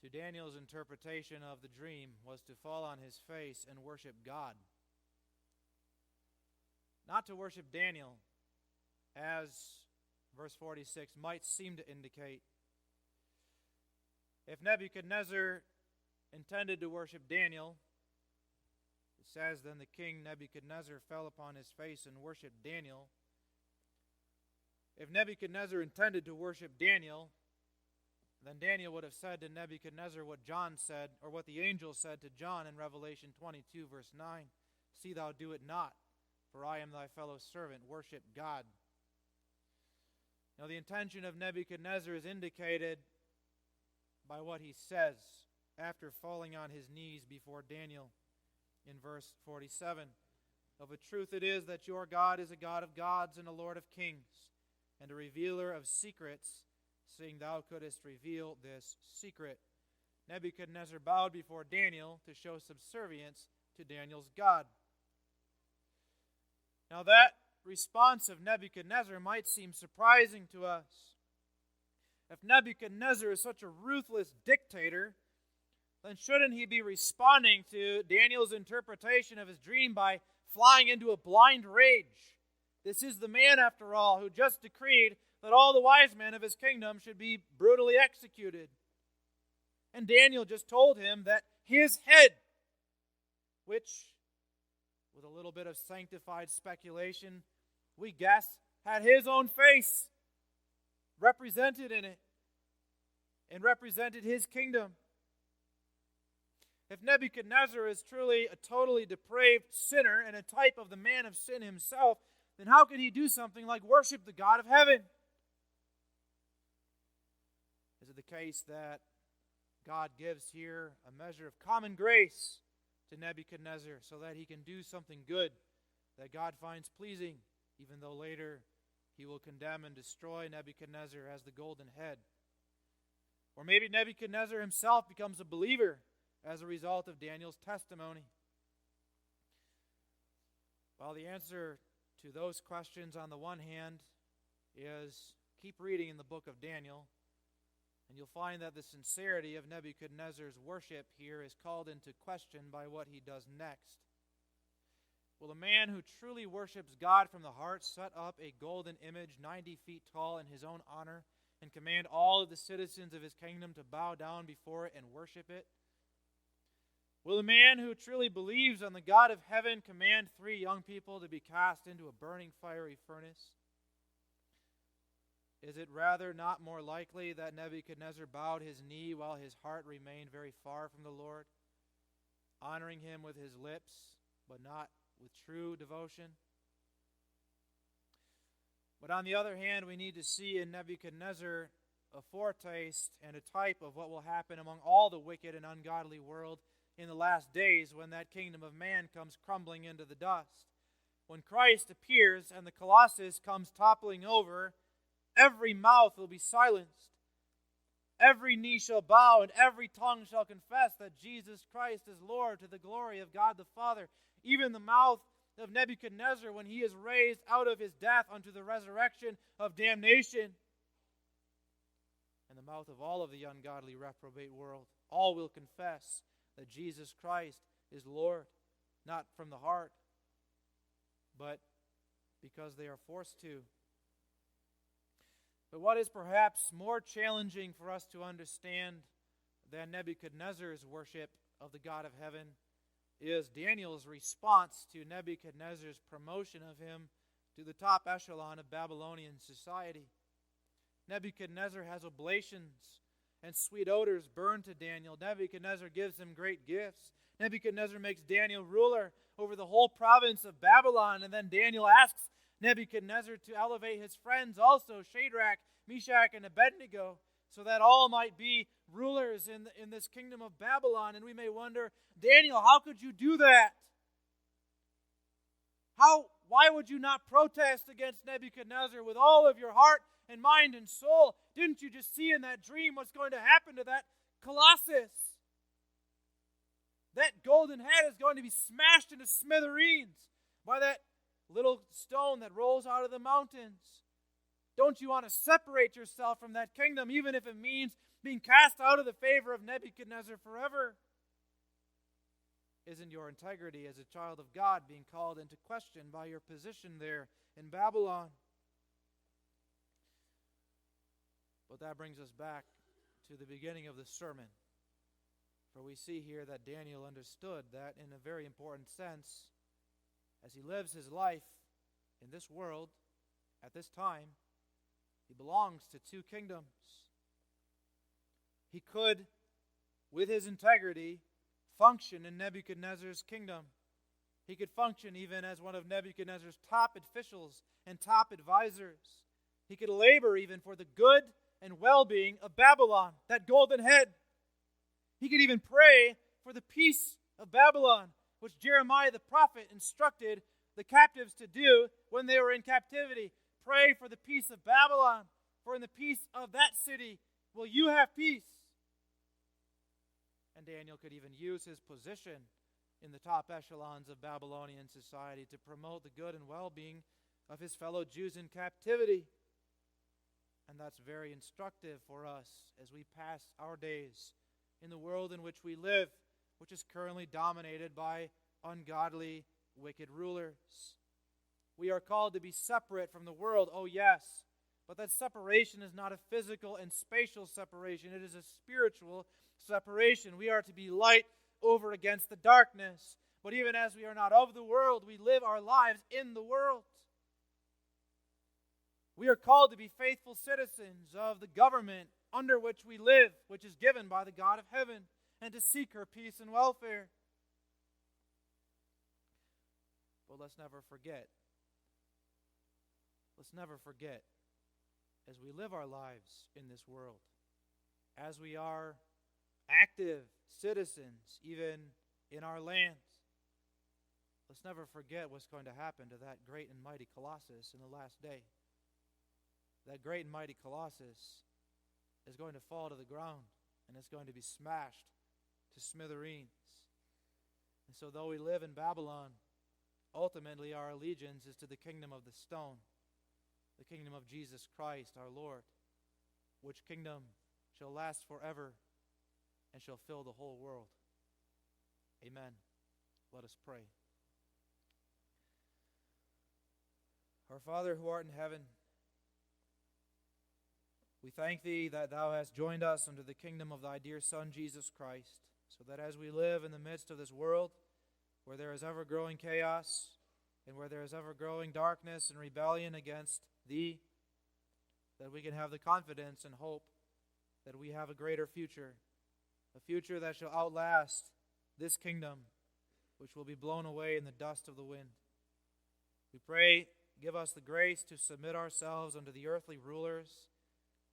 to Daniel's interpretation of the dream was to fall on his face and worship God. Not to worship Daniel, as verse 46 might seem to indicate. If Nebuchadnezzar intended to worship Daniel, it says, then the king Nebuchadnezzar fell upon his face and worshipped Daniel. If Nebuchadnezzar intended to worship Daniel, then Daniel would have said to Nebuchadnezzar what John said, or what the angel said to John in Revelation 22, verse 9. See thou do it not, for I am thy fellow servant. Worship God. Now the intention of Nebuchadnezzar is indicated by what he says after falling on his knees before Daniel in verse 47. Of a truth it is that your God is a God of gods and a Lord of kings, and a revealer of secrets, seeing thou couldst reveal this secret. Nebuchadnezzar bowed before Daniel to show subservience to Daniel's God. Now that response of Nebuchadnezzar might seem surprising to us. If Nebuchadnezzar is such a ruthless dictator, then shouldn't he be responding to Daniel's interpretation of his dream by flying into a blind rage? This is the man, after all, who just decreed that all the wise men of his kingdom should be brutally executed. And Daniel just told him that his head, which, with a little bit of sanctified speculation, we guess, had his own face represented in it and represented his kingdom. If Nebuchadnezzar is truly a totally depraved sinner and a type of the man of sin himself, then how could he do something like worship the God of heaven? Is it the case that God gives here a measure of common grace to Nebuchadnezzar so that he can do something good that God finds pleasing, even though later he will condemn and destroy Nebuchadnezzar as the golden head? Or maybe Nebuchadnezzar himself becomes a believer as a result of Daniel's testimony. Well, the answer to those questions on the one hand is keep reading in the book of Daniel, and you'll find that the sincerity of Nebuchadnezzar's worship here is called into question by what he does next. Will a man who truly worships God from the heart set up a golden image 90 feet tall in his own honor and command all of the citizens of his kingdom to bow down before it and worship it? Will a man who truly believes on the God of heaven command 3 young people to be cast into a burning fiery furnace? Is it rather not more likely that Nebuchadnezzar bowed his knee while his heart remained very far from the Lord, honoring him with his lips, but not with true devotion? But on the other hand, we need to see in Nebuchadnezzar a foretaste and a type of what will happen among all the wicked and ungodly world in the last days, when that kingdom of man comes crumbling into the dust. When Christ appears and the Colossus comes toppling over, every mouth will be silenced. Every knee shall bow and every tongue shall confess that Jesus Christ is Lord, to the glory of God the Father. Even the mouth of Nebuchadnezzar when he is raised out of his death unto the resurrection of damnation. In the mouth of all of the ungodly reprobate world, all will confess that Jesus Christ is Lord, not from the heart, but because they are forced to. But what is perhaps more challenging for us to understand than Nebuchadnezzar's worship of the God of heaven is Daniel's response to Nebuchadnezzar's promotion of him to the top echelon of Babylonian society. Nebuchadnezzar has oblations and sweet odors burned to Daniel. Nebuchadnezzar gives him great gifts. Nebuchadnezzar makes Daniel ruler over the whole province of Babylon, and then Daniel asks Nebuchadnezzar to elevate his friends also, Shadrach, Meshach, and Abednego, so that all might be rulers in this kingdom of Babylon. And we may wonder, Daniel, how could you do that? Why would you not protest against Nebuchadnezzar with all of your heart and mind and soul? Didn't you just see in that dream what's going to happen to that Colossus? That golden head is going to be smashed into smithereens by that little stone that rolls out of the mountains. Don't you want to separate yourself from that kingdom, even if it means being cast out of the favor of Nebuchadnezzar forever? Isn't your integrity as a child of God being called into question by your position there in Babylon? But that brings us back to the beginning of the sermon. For we see here that Daniel understood that in a very important sense, as he lives his life in this world at this time, he belongs to two kingdoms. He could, with his integrity, function in Nebuchadnezzar's kingdom. He could function even as one of Nebuchadnezzar's top officials and top advisors. He could labor even for the good and well-being of Babylon, that golden head. He could even pray for the peace of Babylon, which Jeremiah the prophet instructed the captives to do when they were in captivity. Pray for the peace of Babylon, for in the peace of that city will you have peace. And Daniel could even use his position in the top echelons of Babylonian society to promote the good and well-being of his fellow Jews in captivity. And that's very instructive for us as we pass our days in the world in which we live, which is currently dominated by ungodly, wicked rulers. We are called to be separate from the world, oh yes, but that separation is not a physical and spatial separation. It is a spiritual separation. We are to be light over against the darkness. But even as we are not of the world, we live our lives in the world. We are called to be faithful citizens of the government under which we live, which is given by the God of heaven, and to seek her peace and welfare. But let's never forget, as we live our lives in this world, as we are active citizens even in our lands, let's never forget what's going to happen to that great and mighty Colossus in the last day. That great and mighty Colossus is going to fall to the ground, and it's going to be smashed to smithereens. And so though we live in Babylon, ultimately our allegiance is to the kingdom of the stone, the kingdom of Jesus Christ our Lord, which kingdom shall last forever and shall fill the whole world. Amen. Let us pray. Our Father who art in heaven, we thank Thee that Thou hast joined us unto the kingdom of Thy dear Son, Jesus Christ, so that as we live in the midst of this world, where there is ever-growing chaos, and where there is ever-growing darkness and rebellion against Thee, that we can have the confidence and hope that we have a greater future, a future that shall outlast this kingdom, which will be blown away in the dust of the wind. We pray, give us the grace to submit ourselves unto the earthly rulers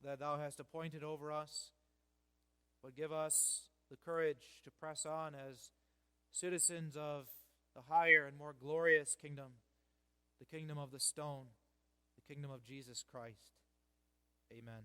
that Thou hast appointed over us, but give us the courage to press on as citizens of the higher and more glorious kingdom, the kingdom of the stone, the kingdom of Jesus Christ. Amen.